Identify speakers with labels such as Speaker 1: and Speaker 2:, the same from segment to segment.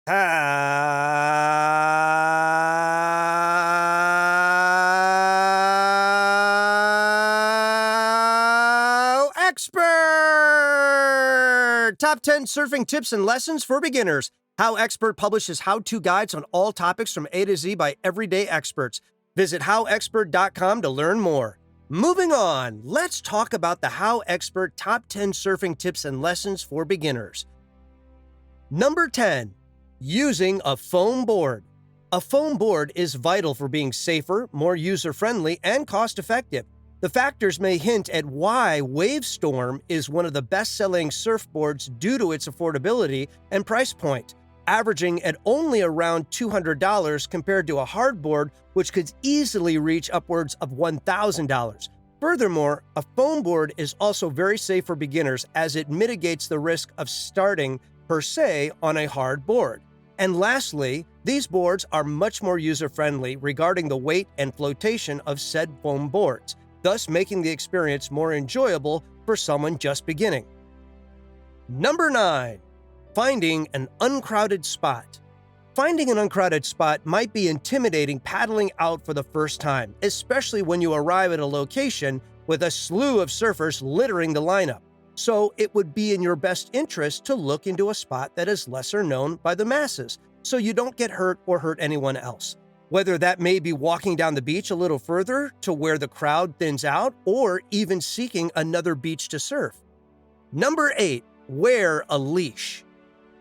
Speaker 1: HowExpert! Top 10 surfing tips and lessons for beginners. HowExpert publishes how-to guides on all topics from A to Z by everyday experts. Visit HowExpert.com to learn more. Moving on, let's talk about the HowExpert Top 10 Surfing Tips and Lessons for Beginners. Number 10. Using a foam board. A foam board is vital for being safer, more user-friendly, and cost-effective. The factors may hint at why Wavestorm is one of the best-selling surfboards due to its affordability and price point, averaging at only around $200 compared to a hardboard which could easily reach upwards of $1,000. Furthermore, a foam board is also very safe for beginners as it mitigates the risk of starting, per se, on a hard board. And lastly, these boards are much more user-friendly regarding the weight and flotation of said foam boards, thus making the experience more enjoyable for someone just beginning. Number 9. Finding an uncrowded spot. Finding an uncrowded spot might be intimidating paddling out for the first time, especially when you arrive at a location with a slew of surfers littering the lineup. So it would be in your best interest to look into a spot that is lesser known by the masses, so you don't get hurt or hurt anyone else. Whether that may be walking down the beach a little further to where the crowd thins out, or even seeking another beach to surf. Number 8. Wear a leash.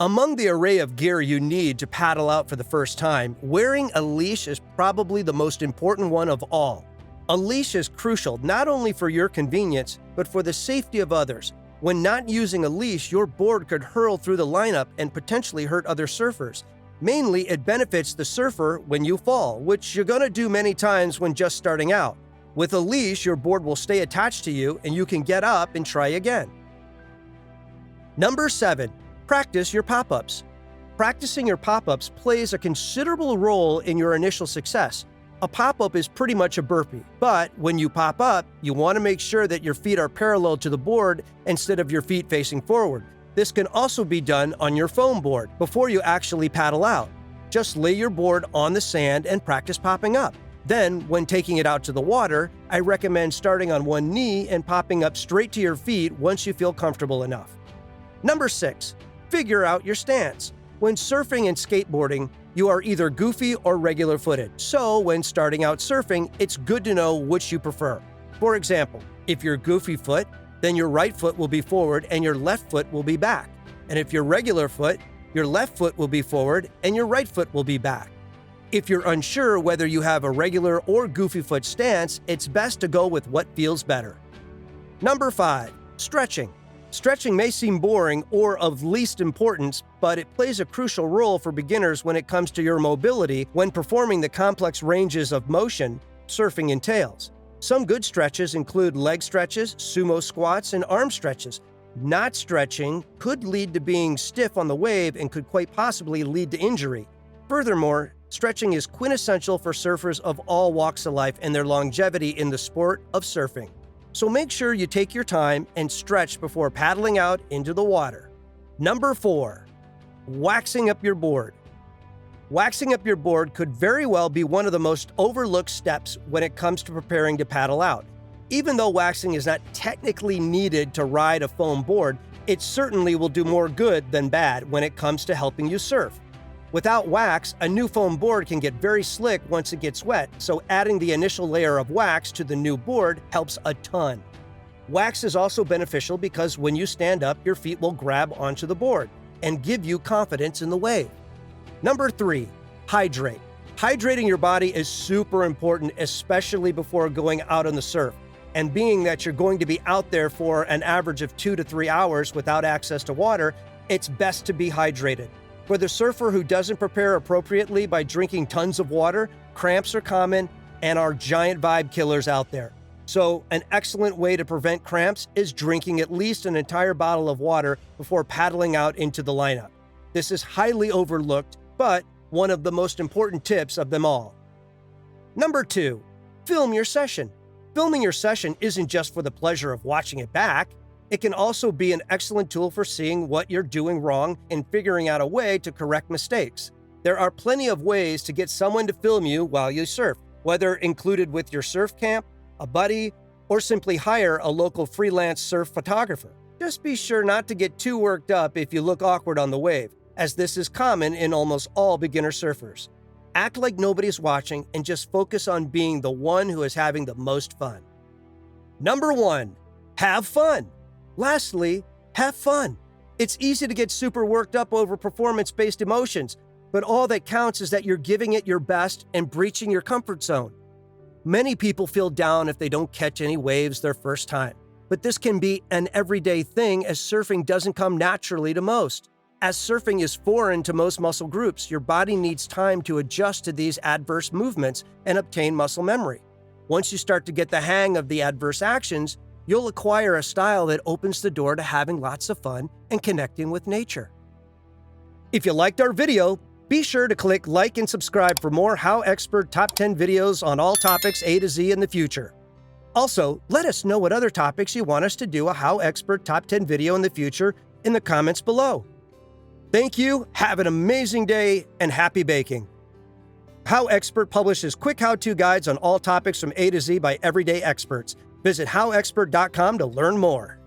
Speaker 1: Among the array of gear you need to paddle out for the first time, wearing a leash is probably the most important one of all. A leash is crucial not only for your convenience, but for the safety of others. When not using a leash, your board could hurl through the lineup and potentially hurt other surfers. Mainly, it benefits the surfer when you fall, which you're gonna do many times when just starting out. With a leash, your board will stay attached to you and you can get up and try again. Number 7. Practice your pop-ups. Practicing your pop-ups plays a considerable role in your initial success. A pop-up is pretty much a burpee, but when you pop up, you want to make sure that your feet are parallel to the board instead of your feet facing forward. This can also be done on your foam board before you actually paddle out. Just lay your board on the sand and practice popping up. Then, when taking it out to the water, I recommend starting on one knee and popping up straight to your feet once you feel comfortable enough. Number 6. Figure out your stance. When surfing and skateboarding, you are either goofy or regular-footed, so when starting out surfing, it's good to know which you prefer. For example, if you're goofy foot, then your right foot will be forward and your left foot will be back. And if you're regular foot, your left foot will be forward and your right foot will be back. If you're unsure whether you have a regular or goofy foot stance, it's best to go with what feels better. Number 5. Stretching. Stretching may seem boring or of least importance, but it plays a crucial role for beginners when it comes to your mobility when performing the complex ranges of motion surfing entails. Some good stretches include leg stretches, sumo squats, and arm stretches. Not stretching could lead to being stiff on the wave and could quite possibly lead to injury. Furthermore, stretching is quintessential for surfers of all walks of life and their longevity in the sport of surfing. So make sure you take your time and stretch before paddling out into the water. Number 4. Waxing up your board. Waxing up your board could very well be one of the most overlooked steps when it comes to preparing to paddle out. Even though waxing is not technically needed to ride a foam board, it certainly will do more good than bad when it comes to helping you surf. Without wax, a new foam board can get very slick once it gets wet, so adding the initial layer of wax to the new board helps a ton. Wax is also beneficial because when you stand up, your feet will grab onto the board and give you confidence in the wave. Number 3. Hydrate. Hydrating your body is super important, especially before going out on the surf. And being that you're going to be out there for an average of 2 to 3 hours without access to water, it's best to be hydrated. For the surfer who doesn't prepare appropriately by drinking tons of water, cramps are common and are giant vibe killers out there. So an excellent way to prevent cramps is drinking at least an entire bottle of water before paddling out into the lineup. This is highly overlooked, but one of the most important tips of them all. Number 2, film your session. Filming your session isn't just for the pleasure of watching it back. It can also be an excellent tool for seeing what you're doing wrong and figuring out a way to correct mistakes. There are plenty of ways to get someone to film you while you surf, whether included with your surf camp, a buddy, or simply hire a local freelance surf photographer. Just be sure not to get too worked up if you look awkward on the wave, as this is common in almost all beginner surfers. Act like nobody's watching and just focus on being the one who is having the most fun. Number 1, have fun. Lastly, have fun. It's easy to get super worked up over performance-based emotions, but all that counts is that you're giving it your best and breaching your comfort zone. Many people feel down if they don't catch any waves their first time, but this can be an everyday thing as surfing doesn't come naturally to most. As surfing is foreign to most muscle groups, your body needs time to adjust to these adverse movements and obtain muscle memory. Once you start to get the hang of the adverse actions, you'll acquire a style that opens the door to having lots of fun and connecting with nature. If you liked our video, be sure to click like and subscribe for more HowExpert Top 10 videos on all topics A to Z in the future. Also, let us know what other topics you want us to do a HowExpert Top 10 video in the future in the comments below. Thank you, have an amazing day, and happy baking! HowExpert publishes quick how-to guides on all topics from A to Z by everyday experts. Visit HowExpert.com to learn more.